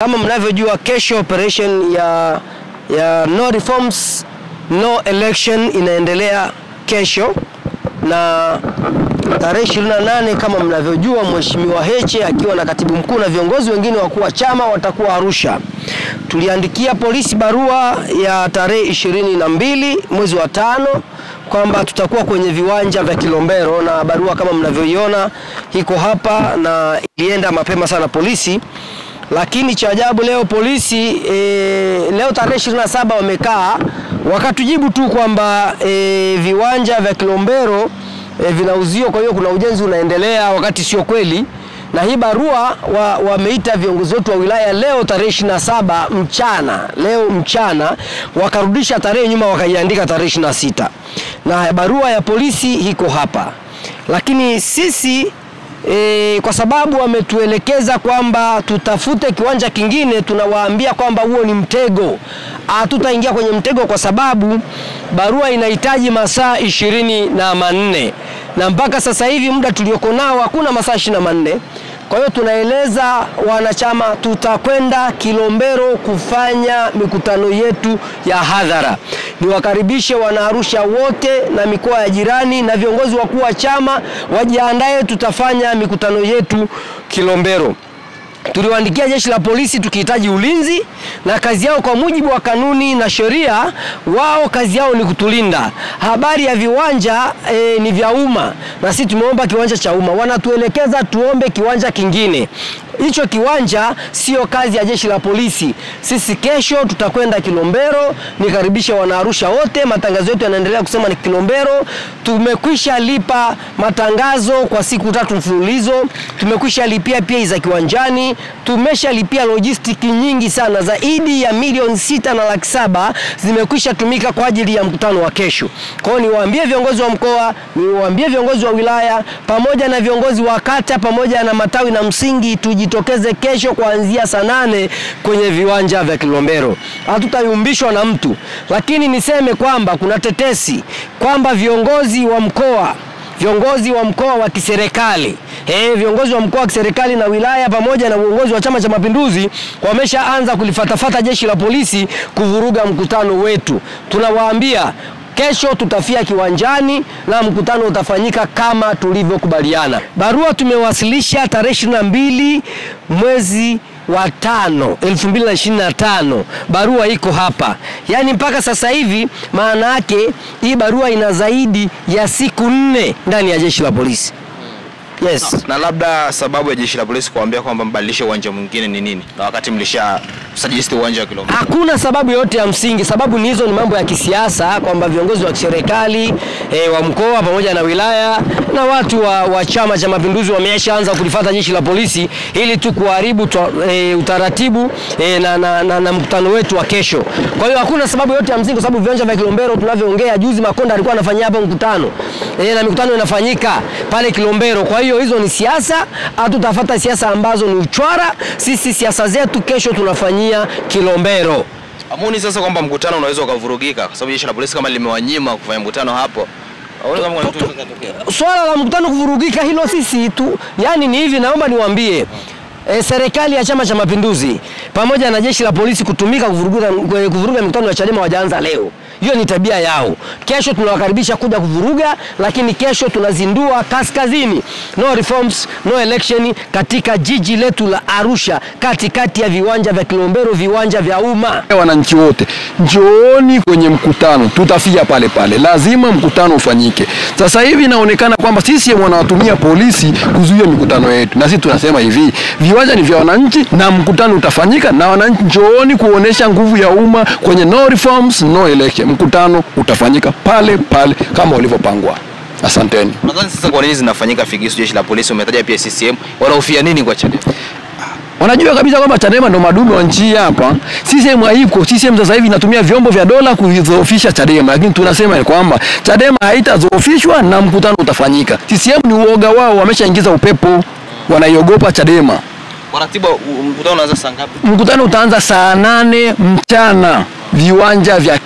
Kama mnavyojua, kesho operation ya no reforms no election inaendelea kesho, na tarehe 28 kama mnavyojua, Mheshimiwa Heche akiwa na katibu mkuu na viongozi wengine wakuu wa chama watakuwa Arusha. Tuliandikia polisi barua ya tarehe 22 mwezi wa 5 kwamba tutakuwa kwenye viwanja vya Kilombero, na barua kama mnavyoiona iko hapa na ilienda mapema sana polisi. Lakini cha ajabu leo polisi leo tarehe 27 wamekaa wakatujibu tu kwamba viwanja vya Kilombero vinauziwa, kwa hiyo kuna ujenzi unaendelea, wakati sio kweli. Na hii barua wameita viongozi wetu wa wilaya leo tarehe 27 mchana, leo mchana wakarudisha tarehe nyuma, wakaiandika tarehe 26. Na barua ya polisi iko hapa. Lakini sisi kwa sababu wametuelekeza kwamba tutafute kiwanja kingine, tunawaambia kwamba huo ni mtego. Hatutaingia kwenye mtego kwa sababu barua inahitaji masaa 24 na mpaka sasa hivi muda tulioko nao hakuna masaa 24. Kwa hiyo tunaeleza wanachama tutakwenda Kilombero kufanya mikutano yetu ya hadhara. Niwakaribishe Wanaarusha wote na mikoa ya jirani na viongozi wakuu wa chama wajiandae, tutafanya mikutano yetu Kilombero. Tuliwaandikia jeshi la polisi tukihitaji ulinzi, na kazi yao kwa mujibu wa kanuni na sheria, wao kazi yao ni kutulinda. Habari ya viwanja ni vya umma, na sisi tumeomba kiwanja cha umma. Wanatuelekeza tuombe kiwanja kingine. Hicho kiwanja sio kazi ya jeshi la polisi. Sisi kesho tutakwenda Kilombero. Nikaribisha Wanaarusha wote. Matangazo yetu yanaendelea kusema ni Kilombero. Tumekwisha lipa matangazo kwa siku 3 mfululizo. Tumekwisha lipia pia za kiwanjani. Tumesha lipia logistic nyingi sana, zaidi ya milioni 6,700,000 zimekwisha tumika kwa ajili ya mkutano wa kesho. Kwa hiyo niwaambie viongozi wa mkoa, niwaambie viongozi wa wilaya, pamoja na viongozi wa kata, pamoja na matawi na msingi, tujitokeze kesho kuanzia saa 8 kwenye viwanja vya Kilombero. Hatutayumbishwa na mtu. Lakini niseme kwamba kuna tetesi kwamba viongozi wa mkoa wa kiserikali, viongozi wa mkoa wa kiserikali na wilaya pamoja na uongozi wa Chama cha Mapinduzi wameshaanza kulifatafata jeshi la polisi kuvuruga mkutano wetu. Tunawaambia kesho tutafia kiwanjani na mkutano utafanyika kama tulivyokubaliana. Barua tumewasilisha tarehe 22 mwezi wa 5 2025. Barua iko hapa. Yaani mpaka sasa hivi maana yake hii barua ina zaidi ya siku 4 ndani ya jeshi la polisi. Yes. Na labda sababu ya jeshi la polisi kuambia kwamba mbadilishe uwanja mwingine ni nini, na wakati mlisha suggest uwanja wa Kilombero? Hakuna sababu yote ya msingi. Sababu ni hizo, ni mambo ya kisiasa, kwamba viongozi wa serikali wa mkoa pamoja na wilaya na watu wa Chama cha Mapinduzi wameshaanza kulifuata jeshi la polisi ili tu kuharibu utaratibu na mkutano wetu wa kesho. Kwa hiyo hakuna sababu yote ya msingi, kwa sababu viwanja vya Kilombero tunavyoongea, juzi Makonda alikuwa anafanyia hapa mkutano na mikutano inafanyika pale Kilombero. Kwa hiyo hizo ni siasa, hatutafuata siasa ambazo ni uchwara. Sisi siasa zetu kesho tunafanyia Kilombero. Amuni sasa kwamba mkutano unaweza ukavurugika kwa sababu jeshi la polisi kama limewanyima kufanya mkutano hapo? Swala la mkutano kuvurugika hilo sisi tu, yani ni hivi, naomba niwaambie serikali ya Chama cha Mapinduzi pamoja na jeshi la polisi kutumika kuvuruga mikutano ya Chadema wajaanza leo. Hiyo ni tabia yao. Kesho tunawakaribisha kuja kuvuruga, lakini kesho tunazindua kaskazini no reforms no election katika jiji letu la Arusha, katikati ya viwanja vya Kilombero, viwanja vya umma. Wananchi wote njooni kwenye mkutano, tutafia pale pale, lazima mkutano ufanyike. Sasa hivi inaonekana kwamba sisi wanawatumia polisi kuzuia mikutano yetu, na sisi tunasema hivi, viwanja ni vya wananchi na mkutano utafanyika, na wananchi njooni kuonesha nguvu ya umma kwenye no reforms no election. Mkutano utafanyika pale pale kama ulivyopangwa. Asanteni. Nadhani sasa kwa nini zinafanyika figisu jeshi la polisi? Umetaja pia CCM, wanahofia nini kwa Chadema? Wanajua kabisa kwamba Chadema ndo madume wa nchi hapa. CCM haiko. CCM sasa hivi inatumia vyombo vya dola kuidhoofisha Chadema, lakini tunasema kwamba Chadema haitadhoofishwa na mkutano utafanyika. CCM ni uoga wao, wameshaingiza upepo, wanaiogopa Chadema. Waratibu mkutano unaanza saa ngapi? Mkutano utaanza saa 8 mchana, viwanja vya